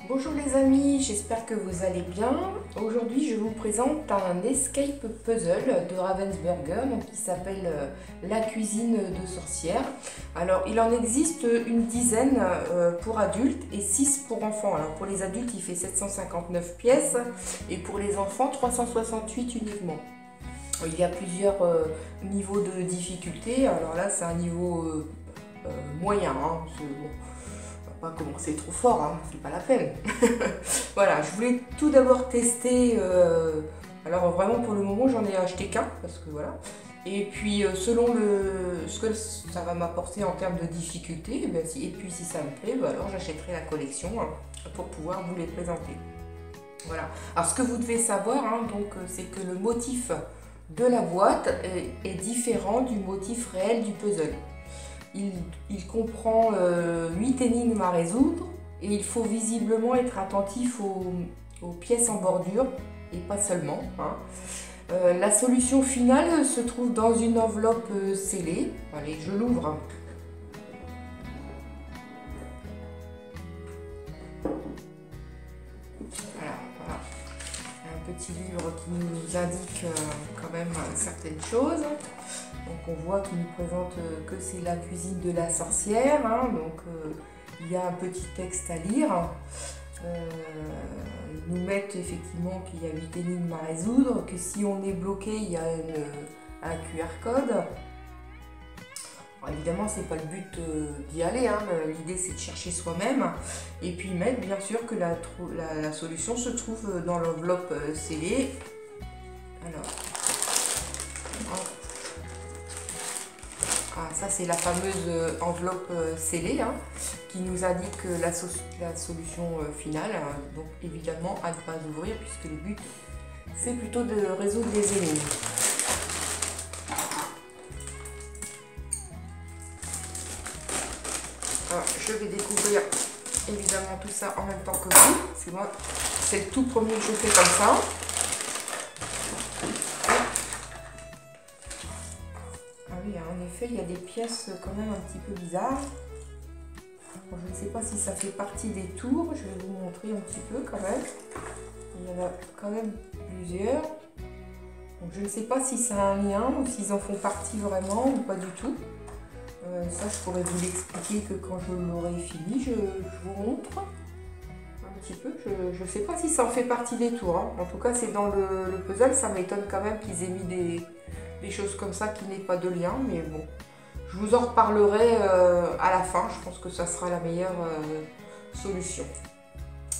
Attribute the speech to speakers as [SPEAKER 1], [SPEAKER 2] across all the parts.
[SPEAKER 1] Bonjour les amis, j'espère que vous allez bien. Aujourd'hui je vous présente un escape puzzle de Ravensburger qui s'appelle La cuisine de sorcière. Alors il en existe une dizaine pour adultes et 6 pour enfants. Alors pour les adultes il fait 759 pièces et pour les enfants 368 uniquement. Il y a plusieurs niveaux de difficulté. Alors là c'est un niveau moyen, hein. Pas commencer trop fort, hein, c'est pas la peine. Voilà, je voulais tout d'abord tester. Alors vraiment pour le moment j'en ai acheté qu'un parce que voilà. Et puis selon ce que ça va m'apporter en termes de difficulté, et puis si ça me plaît, alors j'achèterai la collection pour pouvoir vous les présenter. Voilà. Alors ce que vous devez savoir, c'est que le motif de la boîte est différent du motif réel du puzzle. Il comprend 8 énigmes à résoudre et il faut visiblement être attentif aux pièces en bordure et pas seulement. La solution finale se trouve dans une enveloppe scellée. Allez, je l'ouvre. Voilà. Un petit livre qui nous indique quand même certaines choses. Donc on voit qu'il nous présente que c'est la cuisine de la sorcière, il y a un petit texte à lire. Ils nous mettent effectivement qu'il y a 8 énigmes à résoudre, que si on est bloqué, il y a un QR code. Alors, évidemment, c'est pas le but d'y aller, l'idée c'est de chercher soi-même. Et puis ils mettent bien sûr que la solution se trouve dans l'enveloppe scellée. Alors, ça c'est la fameuse enveloppe scellée qui nous indique la solution finale. Donc évidemment à ne pas ouvrir puisque le but c'est plutôt de résoudre les énigmes. Alors, je vais découvrir évidemment tout ça en même temps que vous. C'est moi, c'est le tout premier que je fais comme ça. En effet, il y a des pièces quand même un petit peu bizarres. Je ne sais pas si ça fait partie des tours. Je vais vous montrer un petit peu quand même. Il y en a quand même plusieurs. Donc, je ne sais pas si ça a un lien ou s'ils en font partie vraiment ou pas du tout. Ça, je pourrais vous l'expliquer que quand je l'aurai fini, je vous montre un petit peu. Je ne sais pas si ça en fait partie des tours. En tout cas, c'est dans le puzzle. Ça m'étonne quand même qu'ils aient mis des choses comme ça qui n'aient pas de lien, mais bon, je vous en reparlerai à la fin. Je pense que ça sera la meilleure solution.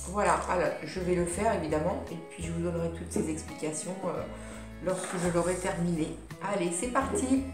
[SPEAKER 1] Voilà, alors je vais le faire évidemment et puis je vous donnerai toutes ces explications lorsque je l'aurai terminé. Allez, c'est parti!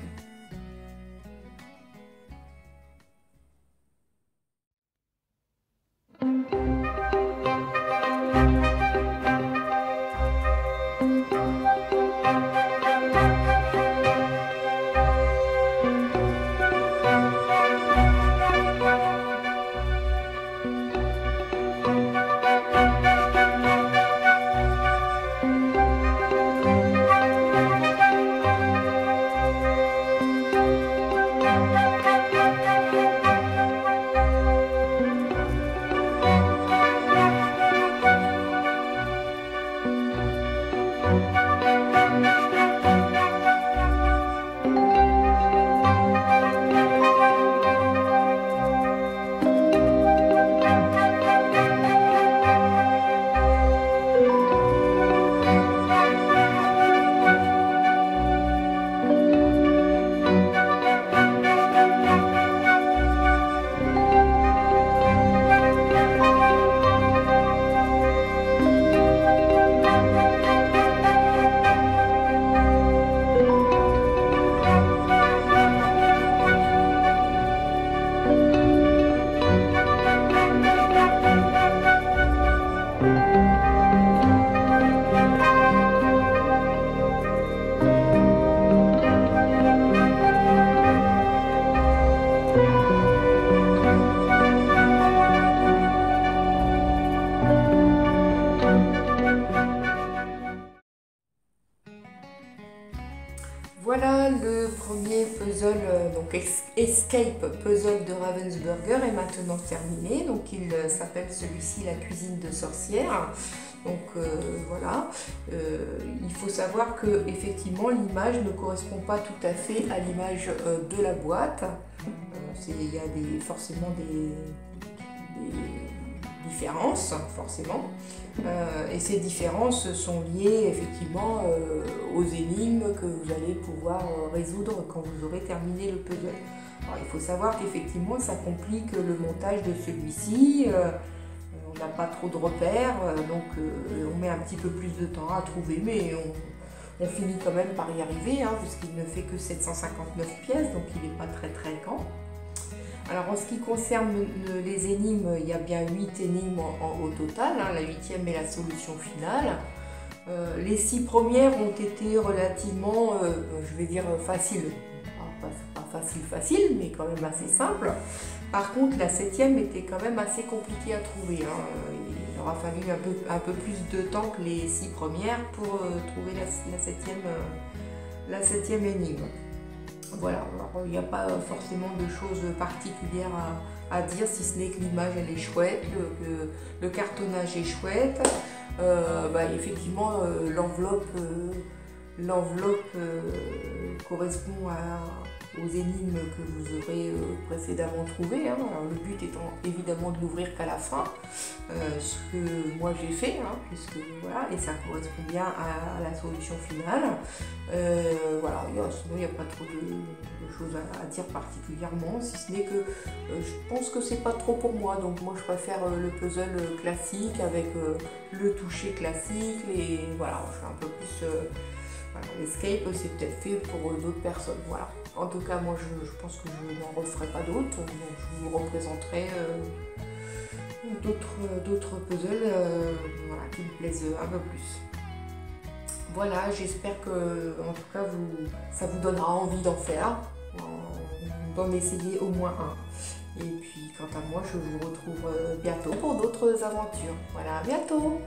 [SPEAKER 1] Escape Puzzle de Ravensburger est maintenant terminé. Donc il s'appelle celui-ci La cuisine de sorcière. Donc voilà, il faut savoir que effectivement l'image ne correspond pas tout à fait à l'image de la boîte. Il y a forcément des différences, forcément. Et ces différences sont liées effectivement aux énigmes que vous allez pouvoir résoudre quand vous aurez terminé le puzzle. Alors, il faut savoir qu'effectivement ça complique le montage de celui-ci. On n'a pas trop de repères, donc on met un petit peu plus de temps à trouver, mais on finit quand même par y arriver, hein, puisqu'il ne fait que 759 pièces, donc il n'est pas très grand. Alors en ce qui concerne les énigmes, il y a bien 8 énigmes au total, hein, la 8e est la solution finale. Les 6 premières ont été relativement, je vais dire, faciles. Pas facile, mais quand même assez simple. Par contre, la 7e était quand même assez compliquée à trouver, hein. Il aura fallu un peu plus de temps que les 6 premières pour trouver la 7e énigme. Voilà, alors il n'y a pas forcément de choses particulières à dire, si ce n'est que l'image elle est chouette, le cartonnage est chouette. Effectivement, l'enveloppe correspond aux énigmes que vous aurez précédemment trouvées, hein. Alors, le but étant évidemment de l'ouvrir qu'à la fin, ce que moi j'ai fait, hein, puisque voilà, et ça correspond bien à la solution finale. Voilà, sinon il n'y a pas trop de choses à dire particulièrement, si ce n'est que je pense que c'est pas trop pour moi, donc moi je préfère le puzzle classique avec le toucher classique, et voilà, je suis un peu plus... Voilà, l'escape c'est peut-être fait pour d'autres personnes, voilà. En tout cas, moi je pense que je n'en referai pas d'autres, donc je vous représenterai d'autres puzzles voilà, qui me plaisent un peu plus. Voilà, j'espère que en tout cas ça vous donnera envie d'en faire, d'en essayer au moins un. Et puis quant à moi, je vous retrouve bientôt pour d'autres aventures. Voilà, à bientôt!